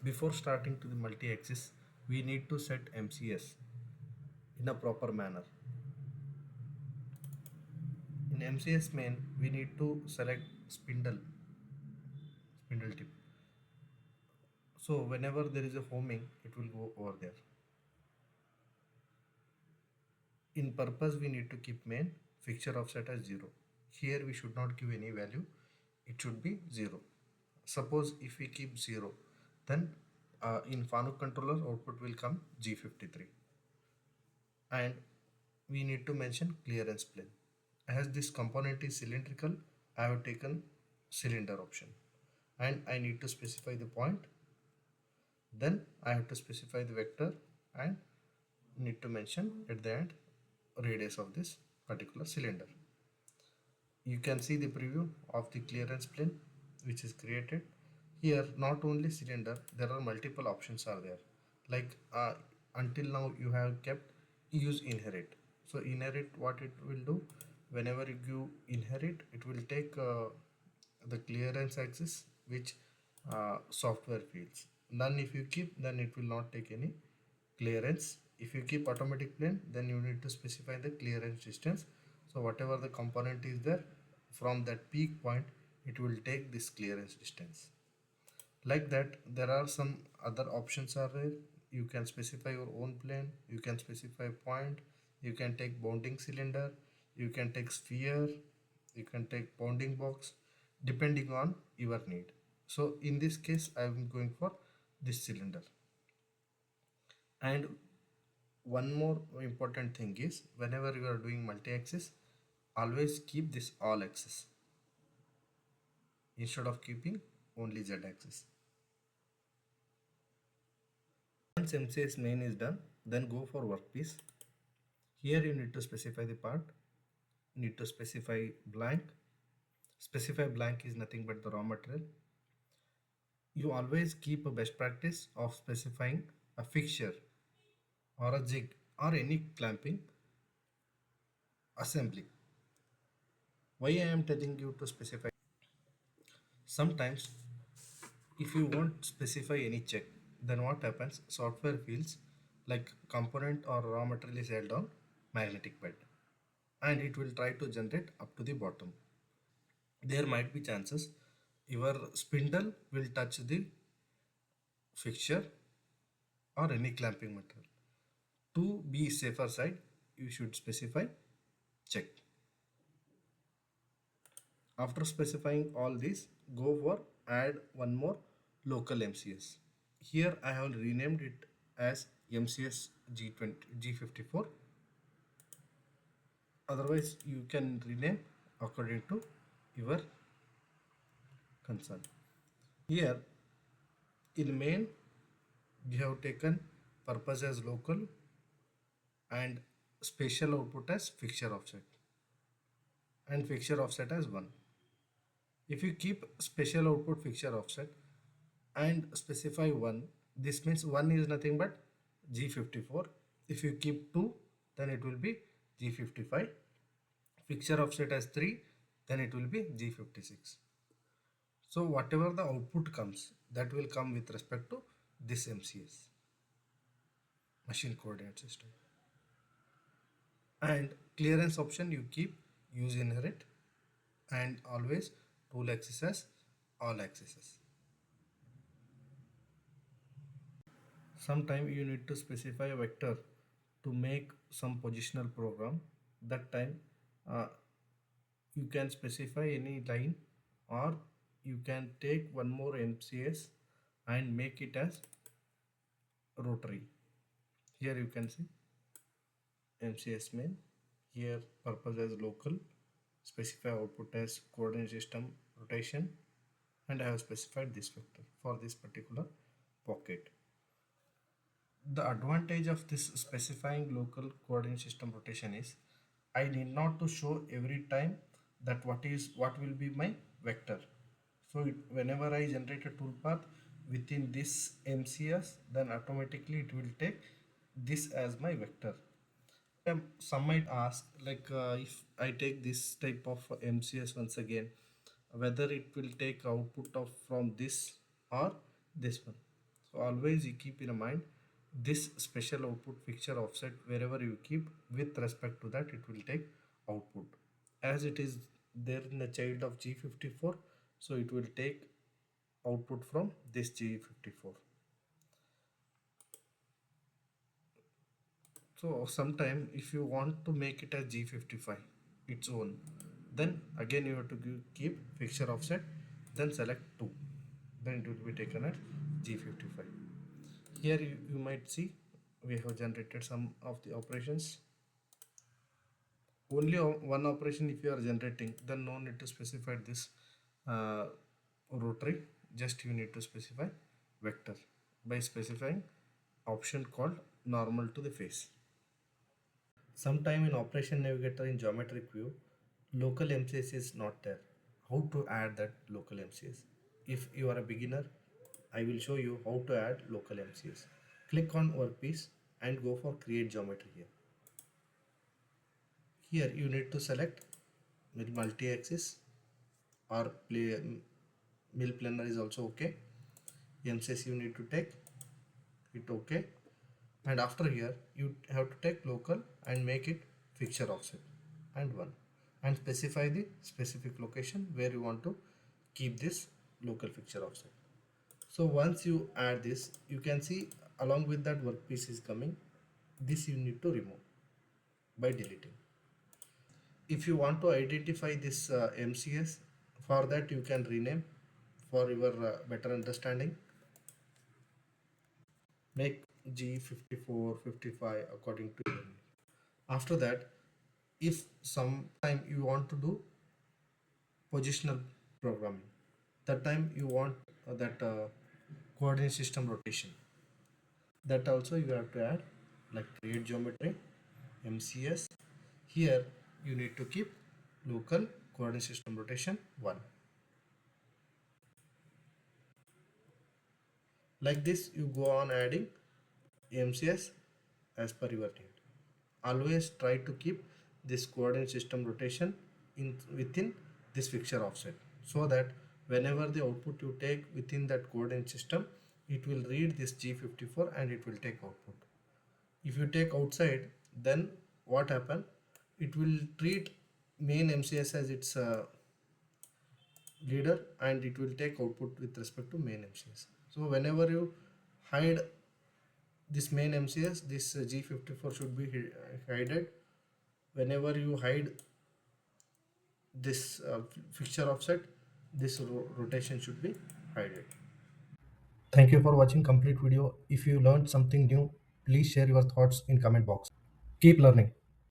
Before starting to the multi-axis, we need to set MCS in a proper manner. In MCS main, we need to select spindle tip. So whenever there is a homing, it will go over there. In purpose, we need to keep main fixture offset as 0. Here we should not give any value. It should be 0. Suppose if we keep 0, then in Fanuc controller output will come G53. And we need to mention clearance plane. As this component is cylindrical, I have taken cylinder option. And I need to specify the point. Then I have to specify the vector and need to mention at the end radius of this particular cylinder. You can see the preview of the clearance plane which is created. Here not only cylinder, there are multiple options are there. Like until now you have kept use inherit. So inherit, what it will do, whenever you inherit, it will take the clearance axis which software fields. None if you keep, then it will not take any clearance. If you keep automatic plane, then you need to specify the clearance distance. So whatever the component is there, from that peak point, it will take this clearance distance. Like that, there are some other options are there. You can specify your own plane, you can specify point, you can take bounding cylinder, you can take sphere, you can take bounding box, depending on your need. So in this case, I am going for this cylinder. And one more important thing is, whenever you are doing multi-axis, always keep this all axis instead of keeping only Z axis. Once MCS main is done, then go for workpiece. Here you need to specify the part, need to specify blank. Specify blank is nothing but the raw material. You always keep a best practice of specifying a fixture or a jig or any clamping assembly. Why I am telling you to specify? Sometimes if you won't specify any check, then what happens? Software feels like component or raw material is held on magnetic bed and it will try to generate up to the bottom. There might be chances your spindle will touch the fixture or any clamping material. To be safer side, you should specify check. After specifying all these, go for add one more local MCS. Here I have renamed it as MCS G54. Otherwise you can rename according to your concern. Here in main we have taken purpose as local and spatial output as fixture offset and fixture offset as 1. If you keep spatial output fixture offset and specify 1, this means 1 is nothing but G54. If you keep 2, then it will be G55. Fixture offset as 3, then it will be G56. So whatever the output comes, that will come with respect to this MCS, machine coordinate system. And clearance option you keep use inherit and always tool axis as all axes. Sometime you need to specify a vector to make some positional program. That time uh, you can specify any line or you can take one more MCS and make it as rotary. Here you can see MCS main, here purpose as local, specify output as coordinate system rotation, and I have specified this vector for this particular pocket. The advantage of this specifying local coordinate system rotation is I need not to show every time that what will be my vector. So whenever I generate a toolpath within this MCS, then automatically it will take this as my vector. Some might ask, like if I take this type of MCS once again, whether it will take output of from this or this one. always you keep in mind this special output fixture offset wherever you keep with respect to that it will take output as it is there in the child of G54, so it will take output from this G54. So sometime if you want to make it as G55 its own, then again you have to keep fixture offset, then select 2, then it will be taken as G55. Here you might see we have generated some of the operations. Only one operation if you are generating, then no need to specify this uh, rotary, just you need to specify vector by specifying option called normal to the face. Sometime in operation navigator in geometric view, local MCS is not there. How to add that local MCS? If you are a beginner, I will show you how to add local MCS. Click on workpiece and go for create geometry here. Here you need to select multi-axis or mill planar is also okay. MCS you need to take it okay, and after here you have to take local and make it fixture offset and 1 and specify the specific location where you want to keep this local fixture offset. So once you add this, you can see along with that workpiece is coming. This you need to remove by deleting. If you want to identify this MCS, for that you can rename for your better understanding. Make G54, 55 according to your need. After that, if sometime you want to do positional programming, that time you want that coordinate system rotation, that also you have to add like create geometry MCS. Here you need to keep local coordinate system rotation 1. Like this you go on adding MCS as per your need. Always try to keep this coordinate system rotation within this fixture offset, so that whenever the output you take within that coordinate system, it will read this G54 and it will take output. If you take outside, then what happen? It will treat main MCS as its leader and it will take output with respect to main MCS. So whenever you hide this main MCS, this G54 should be hidden. Whenever you hide this fixture offset, this rotation should be hidden. Thank you for watching complete video. If you learned something new, please share your thoughts in comment box. Keep learning.